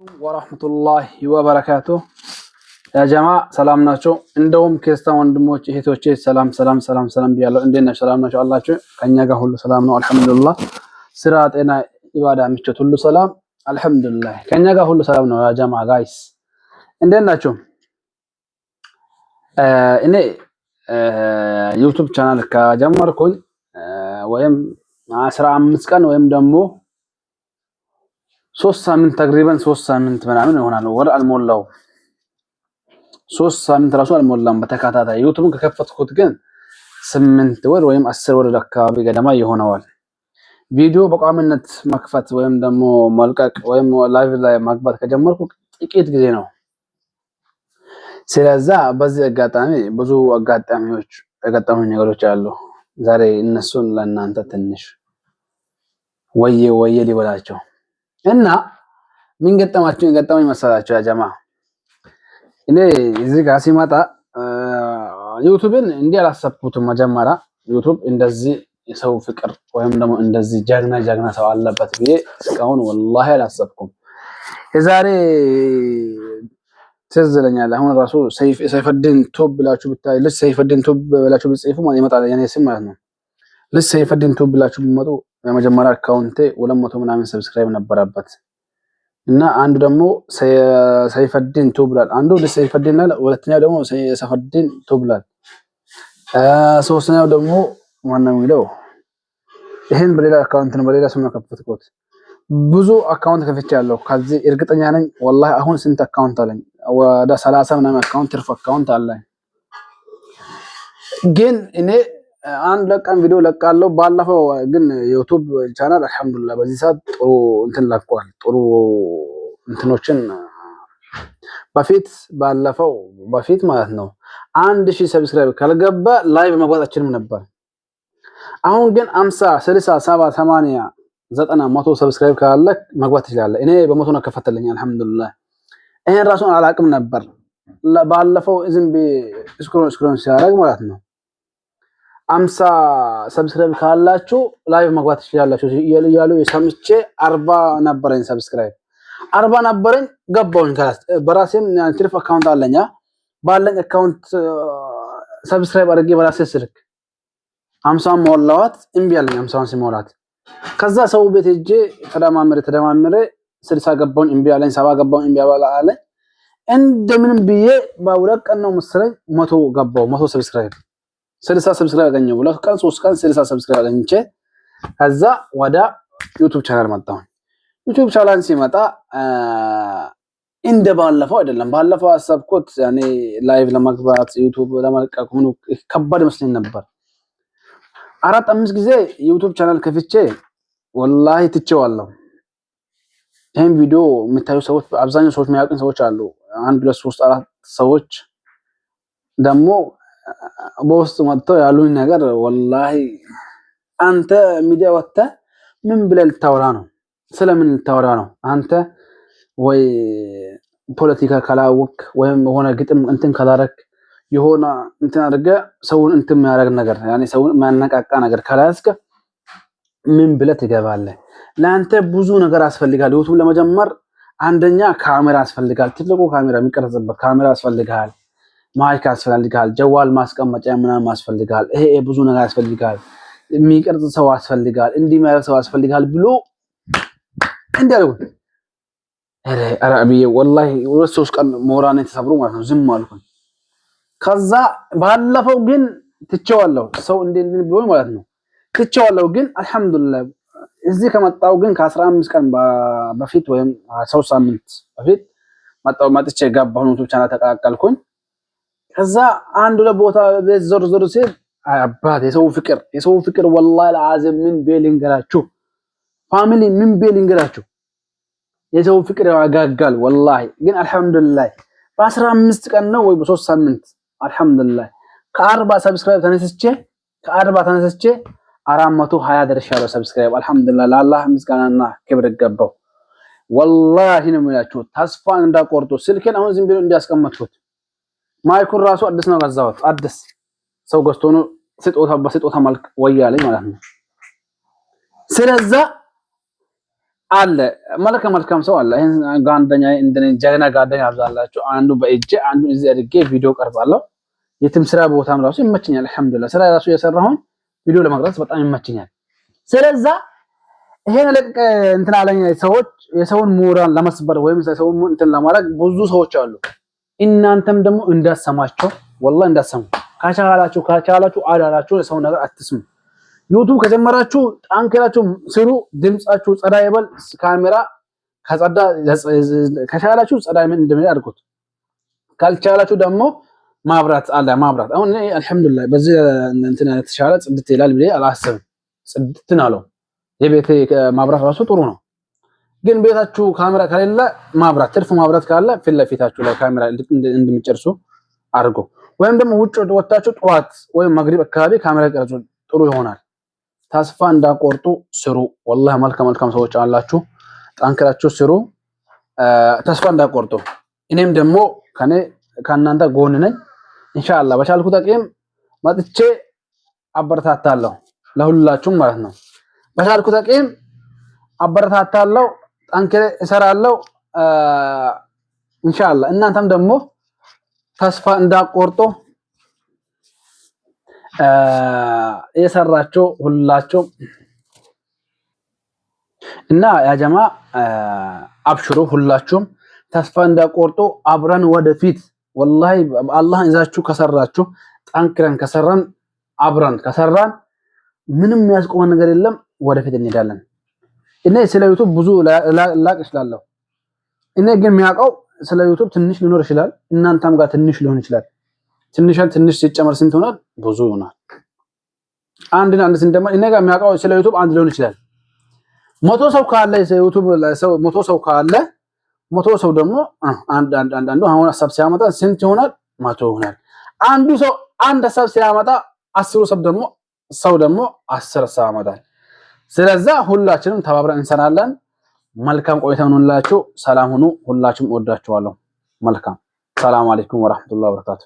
ወራህመቱላሂ ወበረካቱ ያ ጀማ ሰላም ናቸው። እንደውም ክርስቲያን ወንድሞች እህቶቼ ሰላም ብያለሁ። እንዴት ናችሁ? ሰላም ናችሁ አላችሁ? ከኛ ጋር ሁሉ ሰላም ነው አልሐምዱሊላህ። ስራ፣ ጤና፣ ኢባዳ፣ ምቾት ሁሉ ሰላም አልሐምዱሊላህ። ከኛ ጋር ሁሉ ሰላም ነው ያ ጀማ ጋይስ እንዴት ናችሁ? እኔ ዩቲዩብ ቻናል ከጀመርኩኝ ወይም 15 ቀን ወይም ደግሞ 3 ሳምንት ተቅሪበን 3 ሳምንት ምናምን ይሆናል። ወር አልሞላው 3 ሳምንት ራሱ አልሞላም። በተከታታይ ዩቲዩብን ከከፈትኩት ግን 8 ወር ወይም 10 ወር አካባቢ ገደማ ይሆነዋል። ቪዲዮ በቋሚነት መክፈት ወይም ደግሞ መልቀቅ ወይም ላይቭ ላይ ማግባት ከጀመርኩ ጥቂት ጊዜ ነው። ስለዚህ በዚህ አጋጣሚ ብዙ አጋጣሚዎች የገጠሙኝ ነገሮች አሉ። ዛሬ እነሱን ለእናንተ ትንሽ ወየ ሊበላቸው እና ምን ገጠመኝ መሰላችሁ ያ ጀማ። እኔ እዚህ ጋር ሲመጣ ዩቲዩብን እንዲህ አላሰብኩትም። መጀመሪያ ዩቲዩብ እንደዚህ የሰው ፍቅር ወይም ደግሞ እንደዚህ ጀግና ሰው አለበት ብዬ እስካሁን ወላሂ አላሰብኩም። የዛሬ ትዝ ይለኛል። አሁን ራሱ ሰይፈዲን ቱብ ብላችሁ ብታይ ልጅ ሰይፈዲን ቱብ ብላችሁ ብትጽፉ ይመጣል የኔ ስም ማለት ነው። ልጅ ሰይፈዲን ቱብ ብላችሁ ብትመጡ የመጀመሪያ አካውንቴ 200 ምናምን ሰብስክራይብ ነበረበት እና አንዱ ደግሞ ሰይፈዲን ቱብ ብላል። አንዱ ልጅ ሰይፈዲን አለ፣ ሁለተኛው ደግሞ ሰይፈዲን ቱብ ብላል። ሶስተኛው ደግሞ ማነው የሚለው ይሄን በሌላ አካውንት ነው፣ በሌላ ስም ነው ከፈትኩት። ብዙ አካውንት ከፍቻለሁ። ከዚህ እርግጠኛ ነኝ ወላሂ አሁን ስንት አካውንት አለኝ? ወደ 30 ምናምን አካውንት ትርፍ አካውንት አለኝ። ግን እኔ አንድ ለቀን ቪዲዮ ለቃለሁ። ባለፈው ግን ዩቲዩብ ቻናል አልሐምዱሊላህ በዚህ ሰዓት ጥሩ እንትን ለቋል። ጥሩ እንትኖችን በፊት ማለት ነው 1000 ሰብስክራይብ ካልገባ ላይቭ መግባት አችልም ነበር። አሁን ግን 50 60 70 80 90 100 ሰብስክራይብ ካለ መግባት ይችላል። እኔ በመቶ ነው ከፈተልኝ አልሐምዱሊላህ። ይሄን ራሱን አላቅም ነበር። ባለፈው ዝም ስክሮን ሲያደርግ ማለት ነው 50 ሰብስክራይብ ካላችሁ ላይቭ መግባት ትችላላችሁ እያሉ የሰምቼ 40 ነበረኝ ሰብስክራይብ 40 ነበረኝ ገባሁኝ። ካላስ በራሴም ትርፍ አካውንት አለኛ ባለኝ አካውንት ሰብስክራይብ አድርጌ በራሴ ስልክ 50 ሞላዋት እምቢ አለኝ 50 ሲሞላት። ከዛ ሰው ቤት ሄጄ ተደማምሬ 60 ገባሁኝ እምቢ አለኝ፣ 70 ገባሁኝ እምቢ አለኝ። እንደምንም ብዬ በሁለት ቀን ነው መሰለኝ 100 ገባሁ። 100 ሰብስክራይብ 60 ሰብስክራይብ አገኘሁ። 2 ቀን 3 ቀን 60 ሰብስክራይብ አገኘቼ ከዛ ወደ ዩቲዩብ ቻናል መጣሁ። ዩቲዩብ ቻናል ሲመጣ እንደ ባለፈው አይደለም። ባለፈው አሰብኩት ያኔ ላይቭ ለመግባት ዩቲዩብ ለመልቀቅ ሆኖ ከባድ መስሎኝ ነበር። 4-5 ጊዜ ዩቲዩብ ቻናል ከፍቼ ወላሂ ትቼዋለሁ። ይሄን ቪዲዮ የምታዩ ሰዎች አብዛኛው ሰዎች የሚያውቁን ሰዎች አሉ። 1 2 3 4 ሰዎች ደግሞ በውስጥ መጥተው ያሉኝ ነገር ወላሂ አንተ ሚዲያ ወጥተህ ምን ብለህ ልታወራ ነው? ስለምን ልታወራ ነው? አንተ ወይ ፖለቲካ ካላወቅ ወይም ሆነ ግጥም እንትን ካላረክ የሆነ እንትን አድርገህ ሰውን እንትን የሚያደርግ ነገር ያኔ ሰውን ማነቃቃ ነገር ካላስከ ምን ብለህ ትገባለህ? ለአንተ ብዙ ነገር ያስፈልጋል። ዩቲዩብ ለመጀመር አንደኛ ካሜራ ያስፈልጋል። ትልቁ ካሜራ የሚቀርጽበት ካሜራ ያስፈልጋል። ማይክ ያስፈልጋል። ጀዋል ማስቀመጫ ምናምን ያስፈልጋል። ይሄ ብዙ ነገር ያስፈልጋል። የሚቀርጽ ሰው ያስፈልጋል። እንዲመረጥ ሰው ያስፈልጋል ብሎ እንዲያለው አረብዬ ወላሂ 2-3 ቀን ሞራኔ ተሰብሮ ማለት ነው ዝም አልኩኝ። ከዛ ባለፈው ግን ትቼዋለሁ። ሰው እንዴት ብሎ ማለት ነው ትቼዋለሁ። ግን አልሐምዱሊላህ እዚህ ከመጣው ግን ከ15 ቀን በፊት ወይም 3 ሳምንት በፊት መጥቼ ገባሁ። ዩቲዩብ ቻናል ተቀላቀልኩኝ። ከዛ አንዱ ለቦታ ዞር ሲል አባት የሰው ፍቅር ወላሂ ለአዘም ምን ቤሊንገራችሁ ፋሚሊ ምን ቤሊንገራችሁ የሰው ፍቅር ያጋጋል ወላሂ። ግን አልሐምዱሊላህ በ15 ቀን ነው ወይ በ3 ሳምንት አልሐምዱሊላህ ከ40 ሰብስክራይብ ተነስቼ 420 ደርሻለሁ ሰብስክራይብ አልሐምዱሊላህ። ለአላህ ምስጋናና ክብር ይገባው። ወላሂ ነው የምላችሁ ተስፋ እንዳቆርጡ ስልኬን አሁን ዝም ብሎ እንዲያስቀምጡት ማይኩን ራሱ አዲስ ነው ገዛሁት። አዲስ ሰው ገዝቶ ነው በስጦታ መልክ ወያለኝ ማለት ነው። ስለዚህ አለ መልካም ሰው አለ። ይሄን ጋንደኛ እንደኔ ጀግና ጋንደኛ አብዛላችሁ። አንዱ በእጄ አንዱ እዚህ አድርጌ ቪዲዮ ቀርባለሁ። የትም ስራ ቦታም ራሱ ይመቸኛል። አልሐምዱሊላህ ስራ ራሱ የሰራሁን ቪዲዮ ለመቅረጽ በጣም ይመቸኛል። ስለዛ ይሄን ለቀ እንትን አለኝ ሰዎች የሰውን ሙራን ለመስበር ወይም ሰውን እንትን ለማድረግ ብዙ ሰዎች አሉ። እናንተም ደግሞ እንዳሰማቸው ወላሂ እንዳሰሙ ካቻላችሁ አዳላችሁ የሰው ነገር አትስሙ። ዩቲዩብ ከጀመራችሁ ጠንክራችሁ ስሩ። ድምጻችሁ ጸዳ ይበል። ካሜራ ከጸዳ ከቻላችሁ ጸዳ ምን እንደምን አድርጉት። ካልቻላችሁ ደግሞ ማብራት አለ ማብራት። አሁን እኔ አልሐምዱሊላህ በዚህ እንትን ተሻለ ጽድት ይላል ብዬ አላስብም። ጽድት ነው የቤቴ ማብራት ራሱ ጥሩ ነው። ግን ቤታችሁ ካሜራ ከሌለ ማብራት ትርፍ ማብራት ካለ ፊት ለፊታችሁ ላይ ካሜራ እንደምጨርሱ አድርጎ ወይም ደግሞ ውጭ ወጣችሁ ጠዋት ወይም መግሪብ አካባቢ ካሜራ ቀርጹ ጥሩ ይሆናል። ተስፋ እንዳቆርጡ ስሩ። ወላሂ መልካም ሰዎች አላችሁ። ጠንክራችሁ ስሩ። ተስፋ እንዳቆርጡ። እኔም ደግሞ ከእናንተ ጎን ነኝ። ኢንሻአላህ በቻልኩት አቅም መጥቼ አበረታታለሁ ለሁላችሁም ማለት ነው። በቻልኩት አቅም አበረታታለሁ፣ ጠንክሬ እሰራለሁ። ኢንሻአላህ እናንተም ደግሞ ተስፋ እንዳቆርጡ የሰራችሁ ሁላችሁ እና ያ ጀማ አብሽሩ። ሁላችሁም ተስፋ እንዳቆርጡ አብረን ወደፊት ወላሂ አላህ ይዛችሁ ከሰራችሁ ጠንክረን ከሰራን አብረን ከሰራን ምንም የሚያስቆመን ነገር የለም። ወደፊት እንሄዳለን። እኔ ስለ ዩቲዩብ ብዙ ላቅ እችላለሁ። እኔ ግን የሚያውቀው ስለ ዩቲዩብ ትንሽ ሊኖር ይችላል። እናንተም ጋር ትንሽ ሊሆን ይችላል። ትንሽ ሲጨመር ስንት ይሆናል? ብዙ ይሆናል። አንድ ስንደመር እኔ ጋር የሚያውቀው ስለ ዩቲዩብ አንድ ሊሆን ይችላል። 100 ሰው ካለ ዩቲዩብ ሰው 100 ሰው ካለ 100 ሰው ደግሞ አንዱ አሁን ሐሳብ ሲያመጣ ስንት ይሆናል? 100 ይሆናል። አንዱ ሰው አንድ ሐሳብ ሲያመጣ 10 ሰው ደግሞ 10 ሐሳብ ያመጣል። ስለዛ ሁላችንም ተባብረን እንሰራለን። መልካም ቆይታ ሁኑላችሁ። ሰላም ሁኑ። ሁላችሁም ወዳችኋለሁ። መልካም ሰላም አለይኩም ወራህመቱላሂ ወበረካቱ።